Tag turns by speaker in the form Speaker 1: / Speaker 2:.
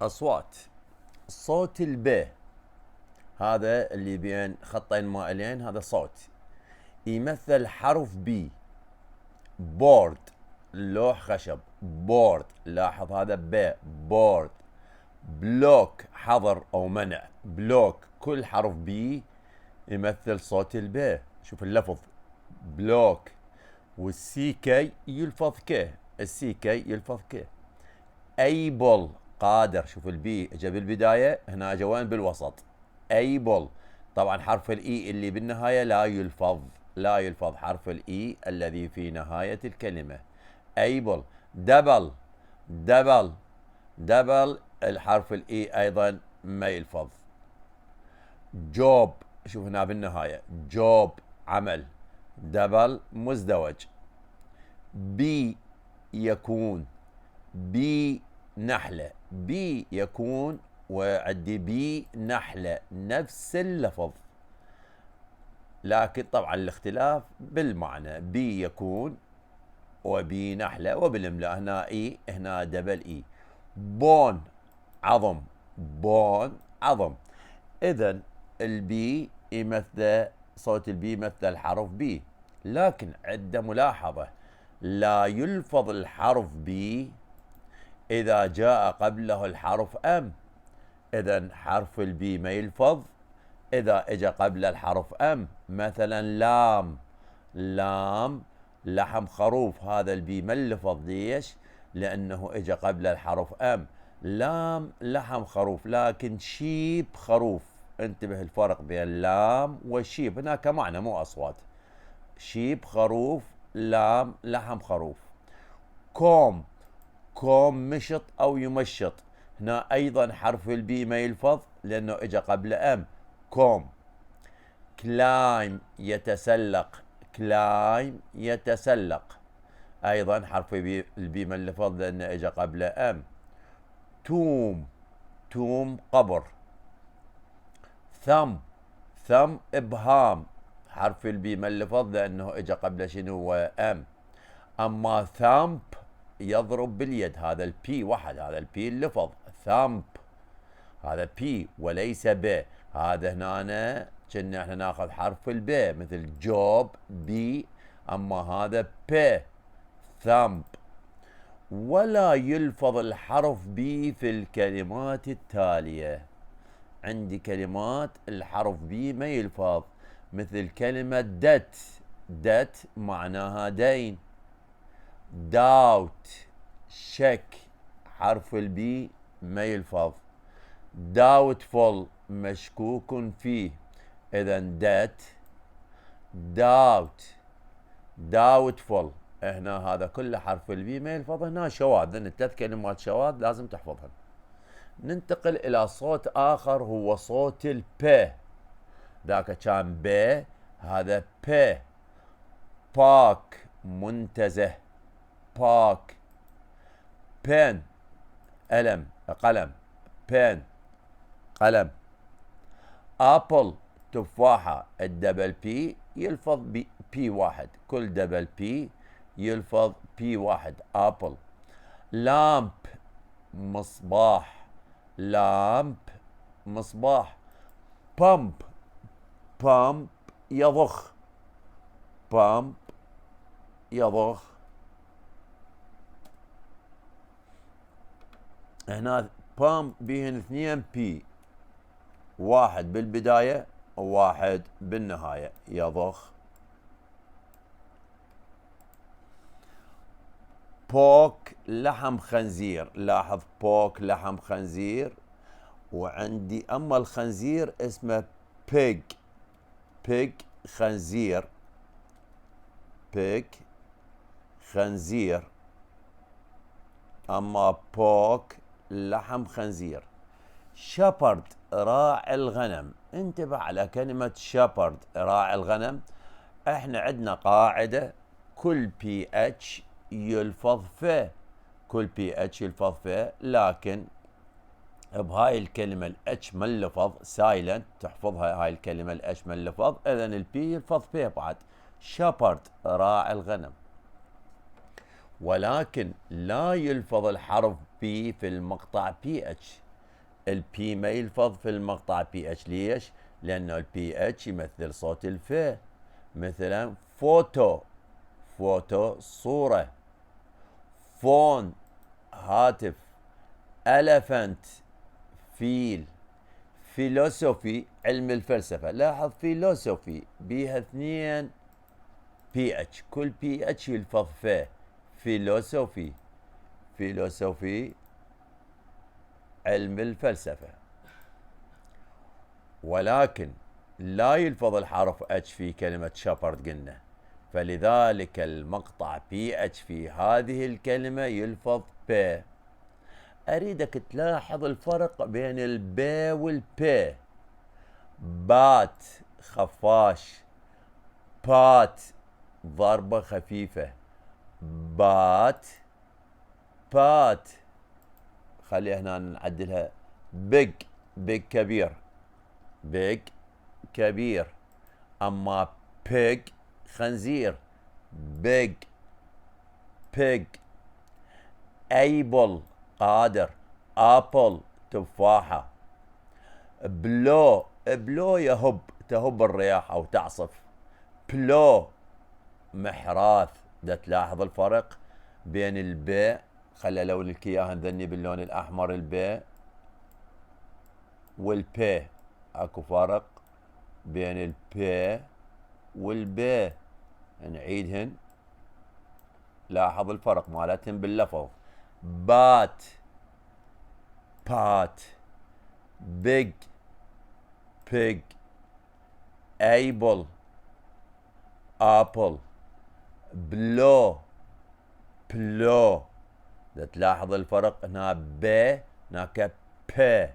Speaker 1: أصوات. صوت الب هذا اللي بين خطين مائلين، هذا صوت يمثل حرف بي. بورد، لوح خشب. بورد، لاحظ هذا ب. بورد. بلوك، حظر أو منع. بلوك، كل حرف بي يمثل صوت الب. شوف اللفظ بلوك. والسي كي يلفظ ك. السي كي يلفظ ك. ايبل، قادر. شوف البي اجى بالبدايه، هنا اجى وين؟ بالوسط. ايبل. طبعا حرف الاي اللي بالنهايه لا يلفظ. لا يلفظ حرف الاي الذي في نهايه الكلمه. ايبل. دبل. دبل. دبل الحرف الاي ايضا ما يلفظ. جوب، شوف هنا بالنهايه جوب، عمل. دبل مزدوج. بي، يكون. بي، نحلة. بي يكون، وعندي بي نحلة، نفس اللفظ، لكن طبعا الاختلاف بالمعنى. بي يكون وبي نحلة، وبالاملاء هنا اي هنا دبل اي. بون، عظم. بون، عظم. اذا البي يمثل صوت البي يمثل الحرف بي، لكن عند ملاحظة لا يلفظ الحرف بي إذا جاء قبله الحرف أم. إذا حرف البي ما يلفظ إذا إجا قبل الحرف أم. مثلا لام. لام، لحم خروف. هذا البي ما اللفظ. ليش؟ لأنه إجا قبل الحرف أم. لام، لحم خروف. لكن شيب، خروف. انتبه الفرق بين لام والشيب، هناك معنى مو أصوات. شيب، خروف. لام، لحم خروف. كوم. كوم، مشط أو يمشط. هنا أيضا حرف البي ما يلفظ لأنه إجا قبل أم. كوم. كلايم، يتسلق. كلايم، يتسلق. أيضا حرف البي ما يلفظ لأنه إجا قبل أم. توم. توم، قبر. ثم. ثم، إبهام. حرف البي ما يلفظ لأنه إجا قبل شنو؟ أم. أما ثامب، يضرب باليد. هذا البي وحد، هذا البي اللفظ. ثامب، هذا بي وليس ب. هذا هنا كنا احنا ناخذ حرف الب مثل جوب، بي. اما هذا ب، ثامب. ولا يلفظ الحرف بي في الكلمات التالية. عندي كلمات الحرف بي ما يلفظ، مثل كلمة دت. دت معناها دين. داوت، شك. حرف البي ما يلفظ. doubtful، مشكوك فيه. اذا دات، doubt، doubtful. هنا هذا كله حرف البي ما يلفظ. هنا شواذ، لان الثلاث كلمات شواذ لازم تحفظهن. ننتقل الى صوت اخر هو صوت الب. ذاك كان ب، هذا ب. باك، منتزه. باك. بن، قلم. بن، قلم. ابل، تفاحة. الدبل بي يلفظ بي واحد، كل دبل بي يلفظ بي واحد. ابل. لامب، مصباح. لامب، مصباح. بامب. بامب، يضخ. بامب، يضخ. هنا بامب بيهن اثنين بي، واحد بالبداية وواحد بالنهاية. يضخ. بوك، لحم خنزير. لاحظ بوك، لحم خنزير. وعندي أما الخنزير اسمه بيج. بيج، خنزير. بيج، خنزير. أما بوك، لحم خنزير. شابرد، راعي الغنم. انتبه على كلمة شابرد، راعي الغنم. احنا عندنا قاعدة، كل بي اتش يلفظ ف. كل بي اتش يلفظ ف، لكن بهاي الكلمة الاتش ما اللفظ، سايلنت. تحفظها هاي الكلمة الاتش ما اللفظ، اذا البي يلفظ ف بعد. شابرد، راعي الغنم. ولكن لا يلفظ الحرف بي في المقطع بي اتش. البي ما يلفظ في المقطع بي اتش. ليش؟ لانه البي اتش يمثل صوت الف. مثلا فوتو، فوتو صورة. فون هاتف. الفنت فيل. فيلوسوفي علم الفلسفة. لاحظ فيلوسوفي بيها 2 بي اتش، كل بي اتش يلفظ فيه. فيلوسوفي، فيلوسوفي علم الفلسفة. ولكن لا يلفظ الحرف اتش في كلمة شابرد قلنا، فلذلك المقطع بي اتش في هذه الكلمة يلفظ ب. اريدك تلاحظ الفرق بين الب والب. بات خفاش، بات ضربة خفيفة، بات بات. خلي هنا نعدلها. بيج، بيج كبير، بيج كبير. اما بيج خنزير، بيج بيج. ايبل قادر، ابل تفاحة. بلو، بلو يهب، تهب الرياح او تعصف. بلو محراث. دا تلاحظ الفرق بين الباء. خلي لون لك اياها نذني باللون الاحمر. الباء والباء، اكو فرق بين الباء والباء. نعيدهن، لاحظ الفرق مالتهم باللفظ. بات، بات. بيج، بيج. ايبل، ابل. بلو، بلو. تلاحظ الفرق هنا ب، هناك ب.